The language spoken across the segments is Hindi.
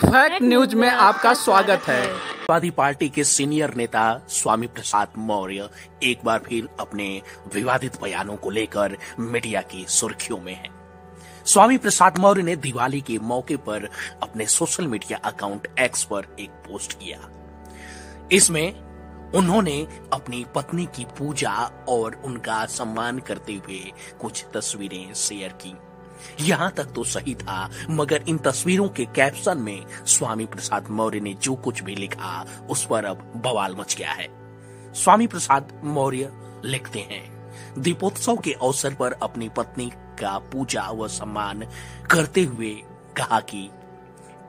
फैक्ट न्यूज में आपका स्वागत है। समाजवादी पार्टी के सीनियर नेता स्वामी प्रसाद मौर्य एक बार फिर अपने विवादित बयानों को लेकर मीडिया की सुर्खियों में हैं। स्वामी प्रसाद मौर्य ने दिवाली के मौके पर अपने सोशल मीडिया अकाउंट एक्स पर एक पोस्ट किया। इसमें उन्होंने अपनी पत्नी की पूजा और उनका सम्मान करते हुए कुछ तस्वीरें शेयर की। यहां तक तो सही था, मगर इन तस्वीरों के कैप्शन में स्वामी प्रसाद मौर्य ने जो कुछ भी लिखा उस पर अब बवाल मच गया है। स्वामी प्रसाद मौर्य लिखते हैं, दीपोत्सव के अवसर पर अपनी पत्नी का पूजा व सम्मान करते हुए कहा कि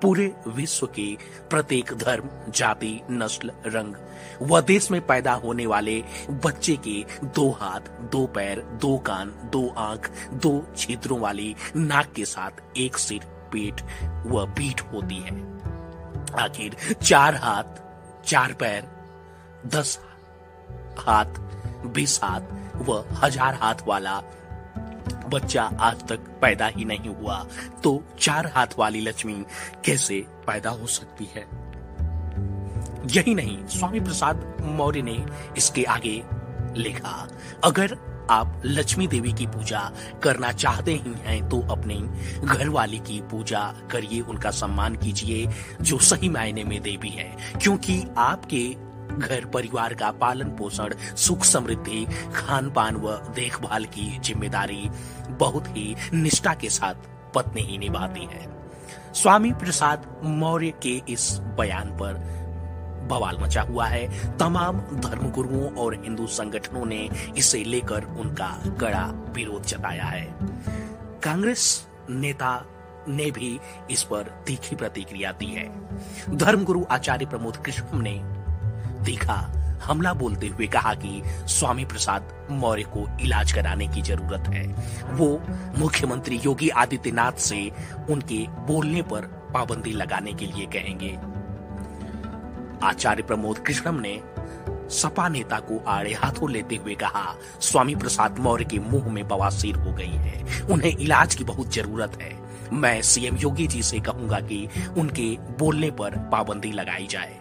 पूरे विश्व के प्रत्येक धर्म, जाति, नस्ल, रंग व देश में पैदा होने वाले बच्चे के 2 हाथ, 2 पैर, 2 कान, 2 आंख, 2 छिद्रों वाली नाक के साथ एक सिर, पेट व पीठ होती है। आखिर 4 हाथ, 4 पैर, 10 हाथ, 20 हाथ व 1000 हाथ वाला बच्चा आज तक पैदा ही नहीं हुआ, तो 4 हाथ वाली लक्ष्मी कैसे पैदा हो सकती है? यही नहीं, स्वामी प्रसाद मौर्य ने इसके आगे लिखा, अगर आप लक्ष्मी देवी की पूजा करना चाहते ही हैं तो अपने घरवाली की पूजा करिए, उनका सम्मान कीजिए, जो सही मायने में देवी है, क्योंकि आपके घर परिवार का पालन पोषण, सुख समृद्धि, खान पान व देखभाल की जिम्मेदारी बहुत ही निष्ठा के साथ पत्नी ही निभाती है। स्वामी प्रसाद मौर्य के इस बयान पर बवाल मचा हुआ है। तमाम धर्मगुरुओं और हिंदू संगठनों ने इसे लेकर उनका कड़ा विरोध जताया है। कांग्रेस नेता ने भी इस पर तीखी प्रतिक्रिया दी है। धर्मगुरु आचार्य प्रमोद कृष्णम ने तीखा हमला बोलते हुए कहा कि स्वामी प्रसाद मौर्य को इलाज कराने की जरूरत है। वो मुख्यमंत्री योगी आदित्यनाथ से उनके बोलने पर पाबंदी लगाने के लिए कहेंगे। आचार्य प्रमोद कृष्णम ने सपा नेता को आड़े हाथों लेते हुए कहा, स्वामी प्रसाद मौर्य के मुंह में बवासीर हो गई है, उन्हें इलाज की बहुत जरूरत है। मैं सीएम योगी जी से कहूंगा कि उनके बोलने पर पाबंदी लगाई जाए।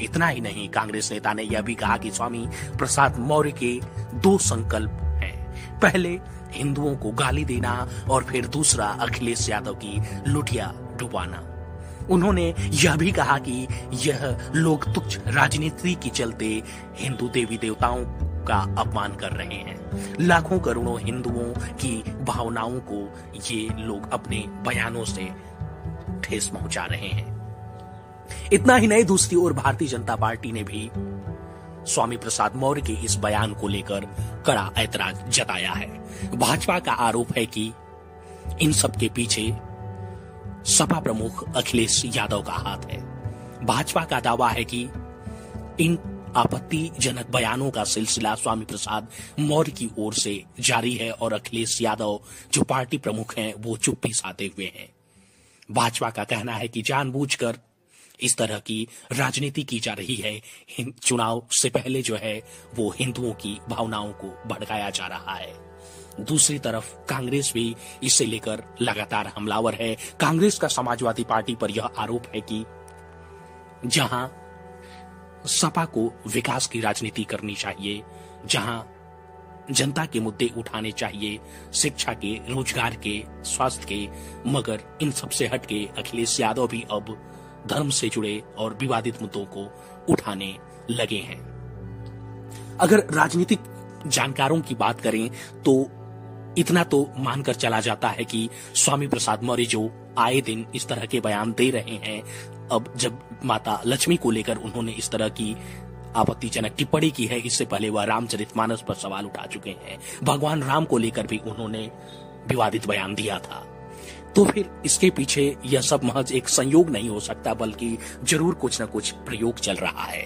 इतना ही नहीं, कांग्रेस नेता ने यह भी कहा कि स्वामी प्रसाद मौर्य के 2 संकल्प हैं। पहले हिंदुओं को गाली देना और फिर दूसरा अखिलेश यादव की लुटिया डुबाना। उन्होंने यह भी कहा कि यह लोग तुच्छ राजनीति के चलते हिंदू देवी देवताओं का अपमान कर रहे हैं। लाखों करोड़ों हिंदुओं की भावनाओं को ये लोग अपने बयानों से ठेस पहुंचा रहे हैं। इतना ही नहीं, दूसरी ओर भारतीय जनता पार्टी ने भी स्वामी प्रसाद मौर्य के इस बयान को लेकर कड़ा ऐतराज जताया है। भाजपा का आरोप है कि इन सब के पीछे सपा प्रमुख अखिलेश यादव का हाथ है। भाजपा का दावा है कि इन आपत्तिजनक बयानों का सिलसिला स्वामी प्रसाद मौर्य की ओर से जारी है और अखिलेश यादव जो पार्टी प्रमुख हैं वो चुप्पी साधे हुए हैं। भाजपा का कहना है कि जानबूझकर इस तरह की राजनीति की जा रही है। चुनाव से पहले जो है वो हिंदुओं की भावनाओं को भड़काया जा रहा है। दूसरी तरफ कांग्रेस भी इसे लेकर लगातार हमलावर है। कांग्रेस का समाजवादी पार्टी पर यह आरोप है कि जहां सपा को विकास की राजनीति करनी चाहिए, जहां जनता के मुद्दे उठाने चाहिए, शिक्षा के, रोजगार के, स्वास्थ्य के, मगर इन सबसे हटके अखिलेश यादव भी अब धर्म से जुड़े और विवादित मुद्दों को उठाने लगे हैं। अगर राजनीतिक जानकारों की बात करें तो इतना तो मानकर चला जाता है कि स्वामी प्रसाद मौर्य जो आए दिन इस तरह के बयान दे रहे हैं, अब जब माता लक्ष्मी को लेकर उन्होंने इस तरह की आपत्तिजनक टिप्पणी की है, इससे पहले वह रामचरितमानस पर सवाल उठा चुके हैं। भगवान राम को लेकर भी उन्होंने विवादित बयान दिया था। तो फिर इसके पीछे यह सब महज एक संयोग नहीं हो सकता, बल्कि जरूर कुछ न कुछ प्रयोग चल रहा है।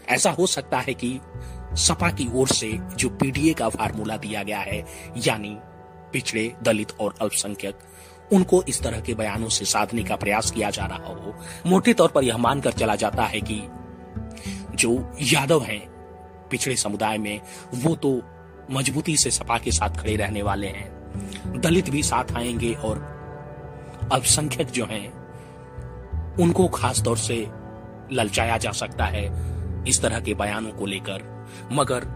ऐसा हो सकता है कि सपा की ओर से जो पीडीए का फार्मूला दिया गया है, यानी पिछड़े, दलित और अल्पसंख्यक, उनको इस तरह के बयानों से साधने का प्रयास किया जा रहा हो। मोटे तौर पर यह मानकर चला जाता है कि जो यादव हैं पिछड़े समुदाय में, वो तो मजबूती से सपा के साथ खड़े रहने वाले हैं। दलित भी साथ आएंगे और अल्पसंख्यक जो हैं उनको खास तौर से ललचाया जा सकता है इस तरह के बयानों को लेकर, मगर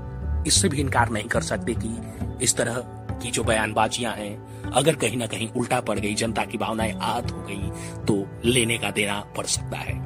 इससे भी इनकार नहीं कर सकते कि इस तरह की जो बयानबाजियां हैं, अगर कहीं ना कहीं उल्टा पड़ गई, जनता की भावनाएं आहत हो गई, तो लेने का देना पड़ सकता है।